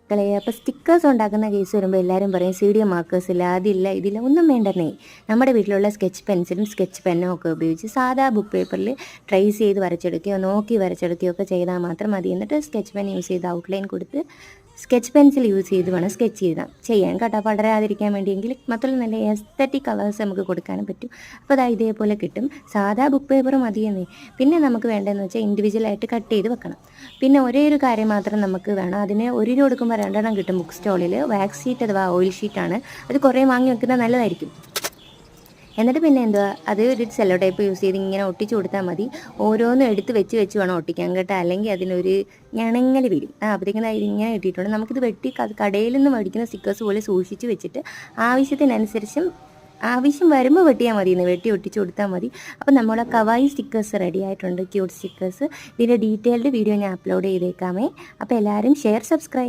മക്കളെ. അപ്പോൾ സ്റ്റിക്കേഴ്സ് ഉണ്ടാക്കുന്ന കേസ് വരുമ്പോൾ എല്ലാവരും പറയും CD മാർക്കേഴ്സ് ഇല്ല, അതില്ല, ഇതില്ല, ഒന്നും വേണ്ടെന്നേ. നമ്മുടെ വീട്ടിലുള്ള സ്കെച്ച് പെൻസിലും സ്കെച്ച് പെന്നും ഒക്കെ ഉപയോഗിച്ച് സാധാ ബുക്ക് പേപ്പറിൽ ട്രേസ് ചെയ്ത് വരച്ചെടുക്കുകയോ നോക്കി വരച്ചെടുക്കുകയോ ഒക്കെ ചെയ്താൽ മാത്രം മതി. എന്നിട്ട് സ്കെച്ച് പെൻ യൂസ് ചെയ്ത് ഔട്ട്ലൈൻ കൊടുത്ത് സ്കെച്ച് പെൻസിൽ യൂസ് ചെയ്ത് വേണം സ്കെച്ച് ചെയ്യാൻ കേട്ടോ, പടരാതിരിക്കാൻ വേണ്ടിയെങ്കിൽ. മാത്രമല്ല നല്ല എസ്തറ്റിക് കളേഴ്സ് നമുക്ക് കൊടുക്കാനും പറ്റും. അപ്പോൾ അതാ ഇതേപോലെ കിട്ടും. സാധാ ബുക്ക് പേപ്പർ മതിയെന്നേ. പിന്നെ നമുക്ക് വേണ്ടതെന്ന് വെച്ചാൽ ഇൻഡിവിജ്വലായിട്ട് കട്ട് ചെയ്ത് വെക്കണം. പിന്നെ ഒരേ ഒരു കാര്യം മാത്രം നമുക്ക് വേണം. അതിന് 1 രൂപ കൊടുക്കുമ്പോൾ 2 കിട്ടും ബുക്ക് സ്റ്റോളിൽ. വാക്സ് ഷീറ്റ് അഥവാ ഓയിൽ ഷീറ്റാണ്. അത് കുറേ വാങ്ങി വെക്കുന്നത് നല്ലതായിരിക്കും. എന്നിട്ട് പിന്നെ എന്തുവാ, അത് ഒരു സെല്ലോ ടൈപ്പ് യൂസ് ചെയ്ത് ഇങ്ങനെ ഒട്ടിച്ചു കൊടുത്താൽ മതി. ഓരോന്നും എടുത്ത് വെച്ച് വേണം ഒട്ടിക്കാൻ കേട്ടോ, അല്ലെങ്കിൽ അതിനൊരു ഞണങ്ങൽ വരും. അപ്പോഴത്തേക്കും ഇതിങ്ങനെ ഇട്ടിട്ടുണ്ട്. നമുക്കിത് വെട്ടി കടയിൽ നിന്ന് മേടിക്കുന്ന സ്റ്റിക്കേഴ്സ് പോലെ സൂക്ഷിച്ച് വെച്ചിട്ട് ആവശ്യം വരുമ്പോൾ വെട്ടിയാൽ മതി, വെട്ടി ഒട്ടിച്ച് കൊടുത്താൽ മതി. അപ്പോൾ നമ്മളെ കവായി സ്റ്റിക്കേഴ്സ് റെഡി ആയിട്ടുണ്ട്, ക്യൂട്ട് സ്റ്റിക്കേഴ്സ്. ഇതിൻ്റെ ഡീറ്റെയിൽഡ് വീഡിയോ ഞാൻ അപ്ലോഡ് ചെയ്തേക്കാമേ. അപ്പോൾ എല്ലാവരും ഷെയർ, സബ്സ്ക്രൈബ്.